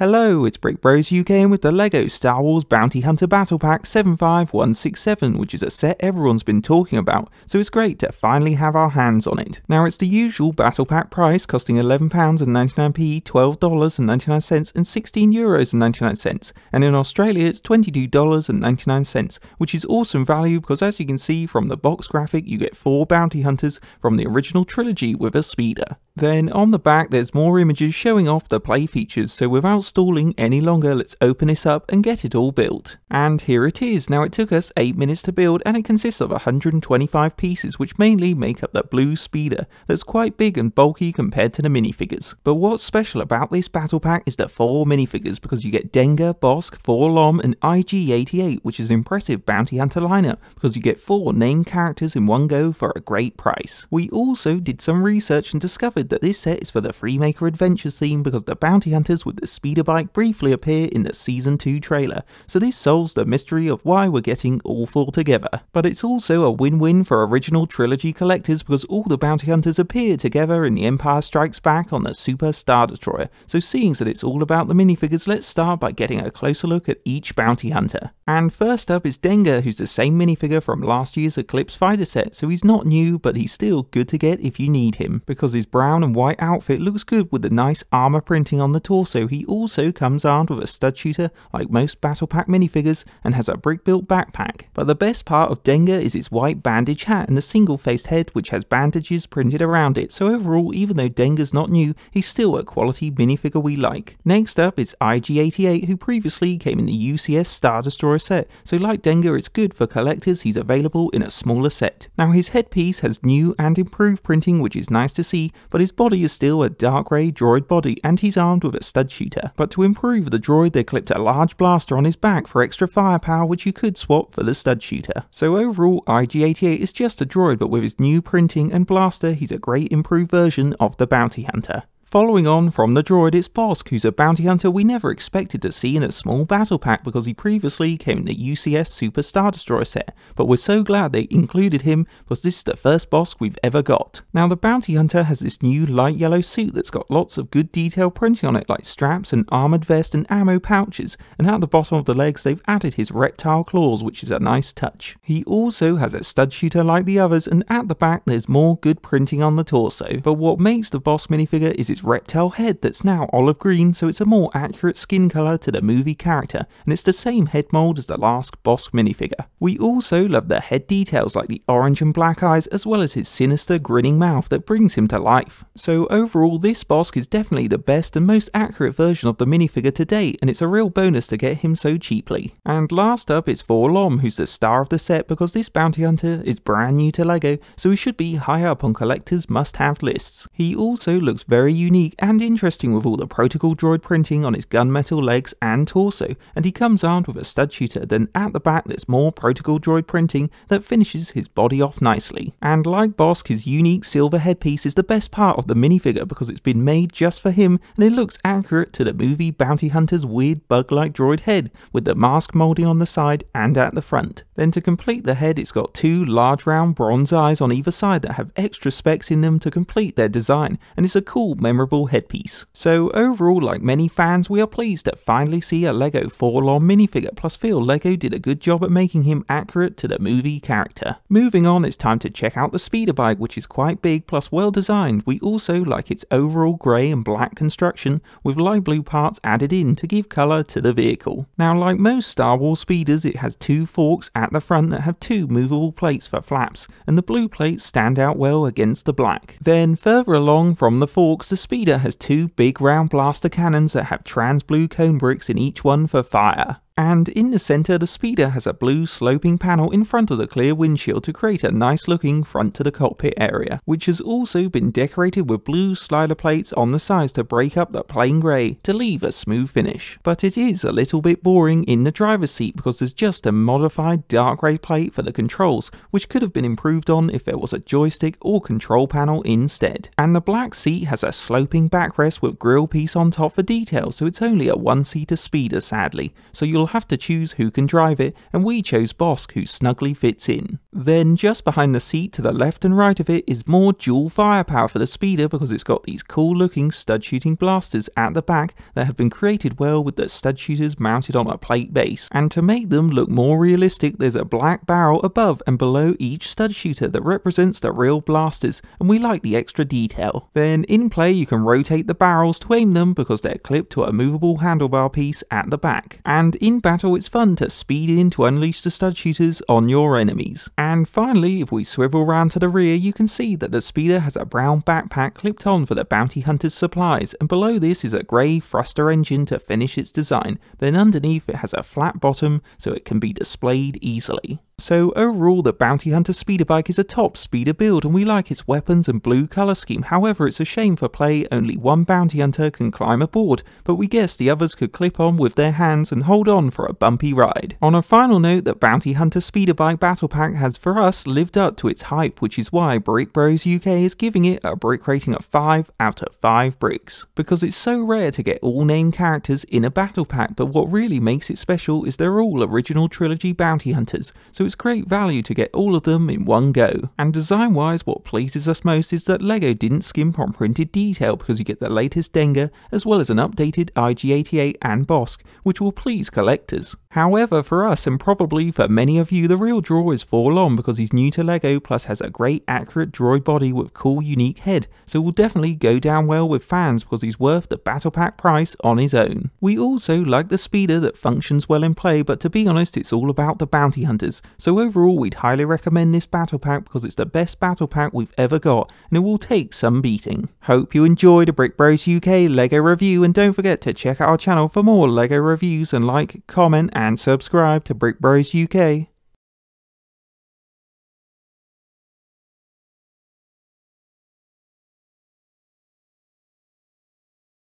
Hello, it's Breakbros UK and with the LEGO Star Wars Bounty Hunter Battle Pack 75167, which is a set everyone's been talking about, so it's great to finally have our hands on it. Now it's the usual Battle Pack price, costing £11.99p, $12.99 and €16.99, and in Australia it's $22.99, which is awesome value because as you can see from the box graphic you get 4 bounty hunters from the original trilogy with a speeder. Then on the back there's more images showing off the play features, so without stalling any longer, let's open this up and get it all built. And here it is. Now it took us 8 minutes to build and it consists of 125 pieces which mainly make up the blue speeder that's quite big and bulky compared to the minifigures. But what's special about this battle pack is the 4 minifigures, because you get Dengar, Bosk, 4 Lom and IG-88, which is an impressive bounty hunter lineup because you get 4 named characters in one go for a great price. We also did some research and discovered that this set is for the Freemaker Adventures theme because the bounty hunters with the speeder bike briefly appear in the Season 2 trailer, so this solves the mystery of why we're getting all 4 together. But it's also a win-win for original trilogy collectors because all the bounty hunters appear together in The Empire Strikes Back on the Super Star Destroyer, so seeing that it's all about the minifigures, let's start by getting a closer look at each bounty hunter. And first up is Dengar, who's the same minifigure from last year's ECLIPSE fighter set, so he's not new but he's still good to get if you need him, because his brown and white outfit looks good with the nice armor printing on the torso. He also comes armed with a stud shooter like most battle pack minifigures and has a brick built backpack. But the best part of Dengar is his white bandage hat and the single faced head which has bandages printed around it, so overall even though Dengar's not new, he's still a quality minifigure we like. Next up is IG-88, who previously came in the UCS Star Destroyer set, so like Dengar it's good for collectors, he's available in a smaller set. Now his headpiece has new and improved printing which is nice to see, but his body is still a dark grey droid body and he's armed with a stud shooter. But to improve the droid they clipped a large blaster on his back for extra firepower which you could swap for the stud shooter. So overall IG-88 is just a droid, but with his new printing and blaster he's a great improved version of the bounty hunter. Following on from the droid, it's Bosk, who's a bounty hunter we never expected to see in a small battle pack because he previously came in the UCS Super Star Destroyer set, but we're so glad they included him because this is the first Bosk we've ever got. Now the bounty hunter has this new light yellow suit that's got lots of good detail printing on it, like straps and armoured vest and ammo pouches, and at the bottom of the legs they've added his reptile claws, which is a nice touch. He also has a stud shooter like the others, and at the back there's more good printing on the torso. But what makes the Bosk minifigure is its reptile head that's now olive green, so it's a more accurate skin colour to the movie character, and it's the same head mould as the last Bosk minifigure. We also love the head details like the orange and black eyes, as well as his sinister grinning mouth that brings him to life. So overall this Bosk is definitely the best and most accurate version of the minifigure to date, and it's a real bonus to get him so cheaply. And last up is 4 Lom, who's the star of the set because this bounty hunter is brand new to LEGO, so he should be high up on collectors' must-have lists. He also looks very unique and interesting with all the protocol droid printing on his gunmetal legs and torso, and he comes armed with a stud shooter. Then at the back there's more protocol droid printing that finishes his body off nicely. And like Bosk, his unique silver headpiece is the best part of the minifigure because it's been made just for him and it looks accurate to the movie bounty hunter's weird bug-like droid head with the mask moulding on the side and at the front. Then to complete the head it's got 2 large round bronze eyes on either side that have extra specs in them to complete their design, and it's a cool memorable headpiece. So overall, like many fans, we are pleased to finally see a LEGO 4 Lom minifigure, plus feel LEGO did a good job at making him accurate to the movie character. Moving on, it's time to check out the speeder bike, which is quite big plus well designed. We also like its overall grey and black construction with light blue parts added in to give colour to the vehicle. Now like most Star Wars speeders, it has 2 forks at the front that have 2 movable plates for flaps, and the blue plates stand out well against the black. Then further along from the forks, the speeder has 2 big round blaster cannons that have trans blue cone bricks in each one for fire. And in the centre, the speeder has a blue sloping panel in front of the clear windshield to create a nice looking front to the cockpit area, which has also been decorated with blue slider plates on the sides to break up the plain grey to leave a smooth finish. But it is a little bit boring in the driver's seat because there's just a modified dark grey plate for the controls, which could have been improved on if there was a joystick or control panel instead. And the black seat has a sloping backrest with grille piece on top for detail, so it's only a 1-seater speeder sadly, so you'll have to choose who can drive it, and we chose Bosk, who snugly fits in. Then just behind the seat to the left and right of it is more dual firepower for the speeder because it's got these cool looking stud shooting blasters at the back that have been created well with the stud shooters mounted on a plate base. And to make them look more realistic, there's a black barrel above and below each stud shooter that represents the real blasters, and we like the extra detail. Then in play you can rotate the barrels to aim them because they're clipped to a movable handlebar piece at the back. And in battle it's fun to speed in to unleash the stud shooters on your enemies. And finally, if we swivel round to the rear, you can see that the speeder has a brown backpack clipped on for the bounty hunter's supplies, and below this is a grey thruster engine to finish its design. Then underneath it has a flat bottom so it can be displayed easily. So overall, the Bounty Hunter speeder bike is a top speeder build and we like its weapons and blue colour scheme. However, it's a shame for play only one Bounty Hunter can climb aboard, but we guess the others could clip on with their hands and hold on for a bumpy ride. On a final note, the Bounty Hunter speeder bike battle pack has for us lived up to its hype, which is why Breakbros UK is giving it a brick rating of 5 out of 5 bricks. Because it's so rare to get all named characters in a battle pack, but what really makes it special is they're all original trilogy Bounty Hunters, so it's great value to get all of them in one go. And design wise, what pleases us most is that LEGO didn't skimp on printed detail because you get the latest Dengar as well as an updated IG-88 and Bosk, which will please collectors. However, for us and probably for many of you, the real draw is Forlorn because he's new to LEGO plus has a great accurate droid body with cool unique head, so will definitely go down well with fans because he's worth the battle pack price on his own. We also like the speeder that functions well in play, but to be honest it's all about the bounty hunters, so overall we'd highly recommend this battle pack because it's the best battle pack we've ever got and it will take some beating. Hope you enjoyed a Breakbros UK LEGO review, and don't forget to check out our channel for more LEGO reviews and like, comment and subscribe to Breakbros UK.